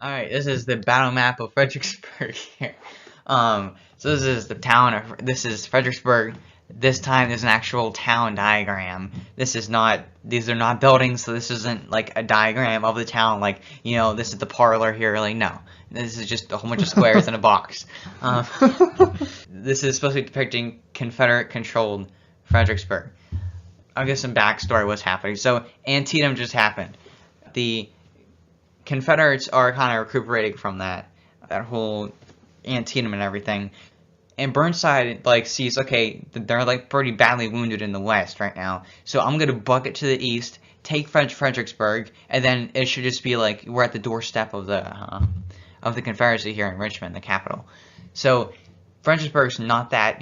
Alright, this is the battle map of Fredericksburg here. So this is the town of, this is Fredericksburg. This time there's an actual town diagram. These are not buildings, so this isn't like a diagram of the town, like, this is the parlor here, like, no. This is just a whole bunch of squares in a box. Um, this is supposed to be depicting Confederate-controlled Fredericksburg. I'll give some backstory what's happening. So, Antietam just happened. The Confederates are kind of recuperating from that whole Antietam and everything. And Burnside, sees, okay, they're, pretty badly wounded in the West right now. So I'm going to buck it to the East, take Fredericksburg, and then it should just be, we're at the doorstep of the Confederacy here in Richmond, the capital. So Fredericksburg's not that,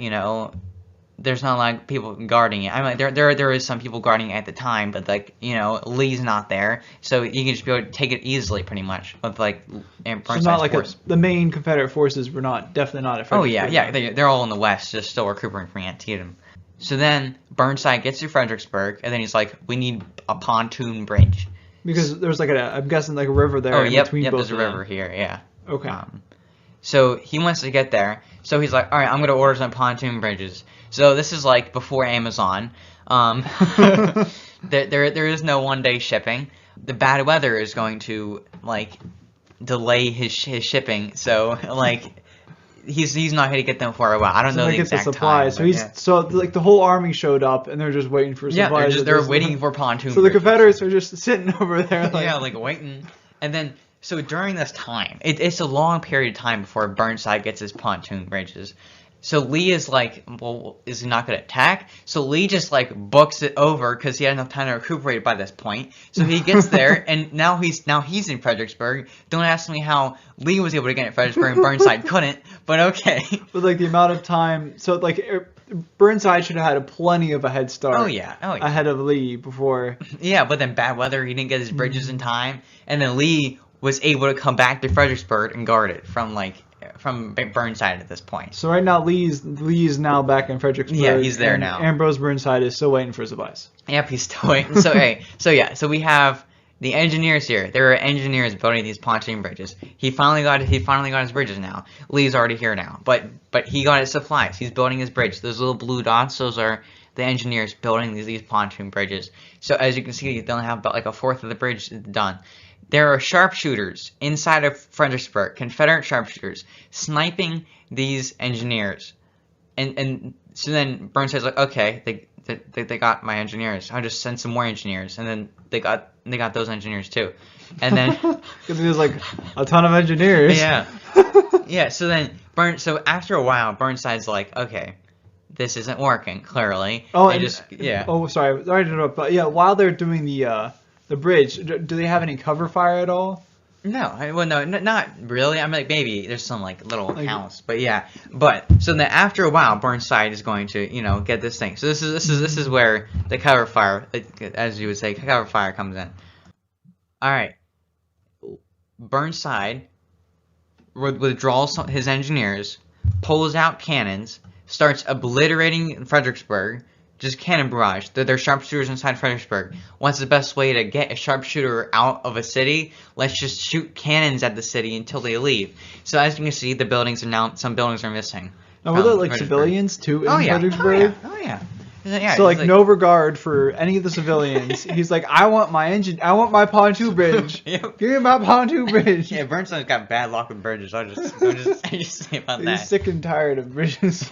there's not people guarding it. I mean, there is some people guarding it at the time, but Lee's not there, so you can just be able to take it easily, pretty much. With So it's not the main Confederate forces were definitely not at Fredericksburg. Oh yeah, they're all in the West, just still recuperating from Antietam. So then Burnside gets to Fredericksburg, and then he's like, we need a pontoon bridge. Because there's I'm guessing a river there. Oh yep, between both there's a river here, yeah. Okay. So he wants to get there. So he's like, all right, I'm gonna order some pontoon bridges. So this is before Amazon. There is no one-day shipping. The bad weather is going to delay his shipping. So he's not going to get them for a while. I don't know the exact time. So the whole army showed up and they're just waiting for supplies. Yeah, they're waiting for pontoon. So the Confederates are just sitting over there. Waiting. And then so during this time, it's a long period of time before Burnside gets his pontoon bridges. So Lee is is he not going to attack? So Lee just books it over because he had enough time to recuperate by this point. So he gets there, and now he's in Fredericksburg. Don't ask me how Lee was able to get in Fredericksburg and Burnside couldn't, but okay. But the amount of time, so Burnside should have had plenty of a head start. Oh yeah. Ahead of Lee before. Yeah, but then bad weather, he didn't get his bridges in time, and then Lee was able to come back to Fredericksburg and guard it from Burnside at this point. So right now Lee's now back in Fredericksburg. Yeah, he's there now. Ambrose Burnside is still waiting for supplies. Yep, he's still waiting. So we have the engineers here. There are engineers building these pontoon bridges. He finally got his bridges now. Lee's already here now, but he got his supplies. He's building his bridge. Those little blue dots, those are the engineers building these pontoon bridges. So as you can see, they only have about a fourth of the bridge done. There are sharpshooters inside of Fredericksburg, Confederate sharpshooters, sniping these engineers. And so then Burnside's like, okay, they got my engineers. I'll just send some more engineers. And then they got those engineers too. And then because there's a ton of engineers. Yeah. Yeah, so then so after a while, Burnside's like, okay, this isn't working, clearly. Oh, sorry to interrupt, but yeah, while they're doing the bridge, do they have any cover fire at all? No, not really. I mean, maybe there's some little house, but yeah. So then after a while, Burnside is going to get this thing. So this is where the cover fire, as you would say, cover fire comes in. All right, Burnside withdraws his engineers, pulls out cannons, starts obliterating Fredericksburg. Just cannon barrage. They're sharpshooters inside Fredericksburg. What's the best way to get a sharpshooter out of a city? Let's just shoot cannons at the city until they leave. So as you can see, some buildings are missing. Now, were there civilians too in Fredericksburg? Oh yeah. So no regard for any of the civilians. He's like, I want my pontoon bridge. Yep. Give me my pontoon bridge. Yeah, Burnside's got bad luck with bridges. I just say about that. He's sick and tired of bridges.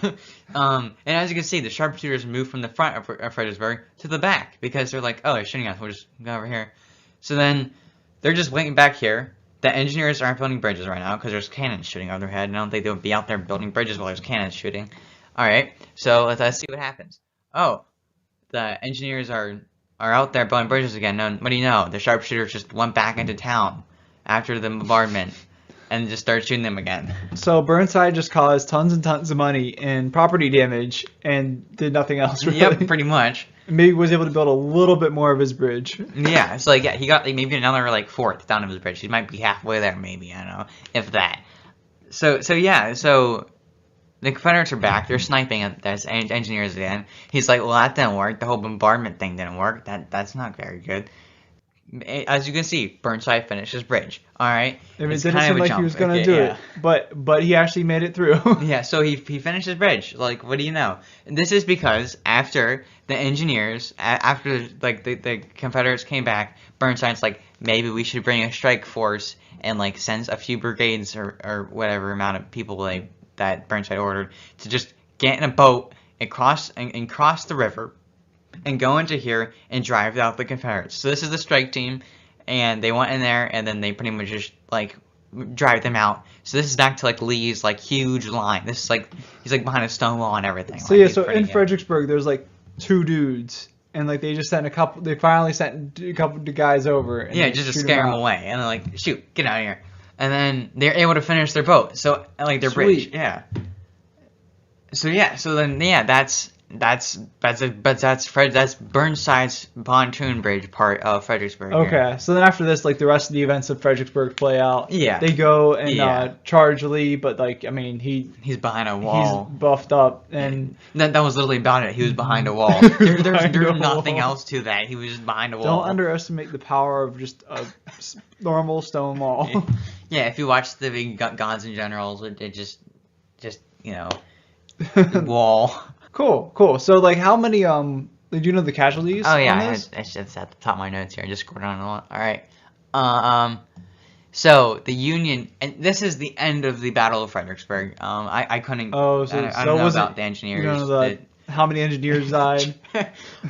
And as you can see, the sharpshooters move from the front of Fredericksburg to the back because they're like, oh, they're shooting us. We'll just go over here. So then they're just waiting back here. The engineers aren't building bridges right now because there's cannons shooting over their head. And I don't think they would be out there building bridges while there's cannons shooting. All right, so let's see what happens. Oh, the engineers are out there building bridges again. No, what do you know? The sharpshooters just went back into town after the bombardment and just started shooting them again. So Burnside just caused tons and tons of money in property damage and did nothing else, really. Yep, pretty much. Maybe was able to build a little bit more of his bridge. Yeah, it's he got maybe another fourth down of his bridge. He might be halfway there, maybe, I don't know, if that. So the Confederates are back. They're sniping at those engineers again. He's like, well, that didn't work. The whole bombardment thing didn't work. That's not very good. as you can see, Burnside finished his bridge. All right, I mean, it it's didn't kind seem of a like jump. he was gonna Okay, do yeah. it, but he actually made it through. Yeah, so he finished his bridge. Like, what do you know? And this is because after the engineers, after like the Confederates came back, Burnside's like, maybe we should bring a strike force and like sends a few brigades or whatever amount of people that Burnside ordered to just get in a boat and cross the river and go into here and drive out the Confederates. So this is the strike team, and they went in there and then they pretty much just like drive them out. So this is back to like Lee's like huge line. This is like he's like behind a stone wall and everything. So like, yeah, he's so pretty in good. Fredericksburg, there's like 2 dudes, and like they just sent a couple. They finally sent a couple of guys over. And Yeah, they just to shoot scare them out. away, and they're like, shoot, get out of here. And then they're able to finish their boat. So like their bridge, Sweet. yeah. So yeah, so then yeah, that's Burnside's pontoon bridge part of Fredericksburg. here. Okay, so then after this, like the rest of the events of Fredericksburg play out. Yeah. They go and Yeah. charge Lee, but like I mean He's behind a he's wall. buffed up and That was literally about it. He was behind a wall. Behind There's a nothing wall. else to that. He was just behind a wall. don't underestimate the power of just a normal stone wall. Yeah, if you watch the big Gods and Generals, it just you know wall. Cool. So like how many did you know the casualties? Oh yeah, on this? it's at the top of my notes here. I just scored on a lot. All right. So the Union, and this is the end of the Battle of Fredericksburg. I couldn't. Oh, so I don't know was about it, the engineers. You don't know how many engineers died?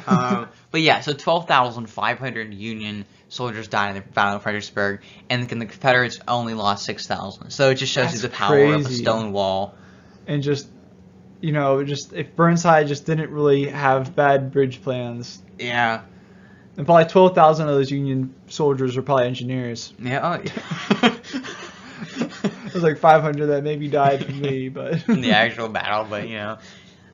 But yeah, so 12,500 Union soldiers died in the Battle of Fredericksburg, and the Confederates only lost 6,000. So it just shows you That's the power of a crazy. stone wall. And just if Burnside just didn't really have bad bridge plans, Yeah. and probably 12,000 of those Union soldiers were probably engineers. Yeah. Oh, There's like 500 that maybe died from me, but in the actual battle, but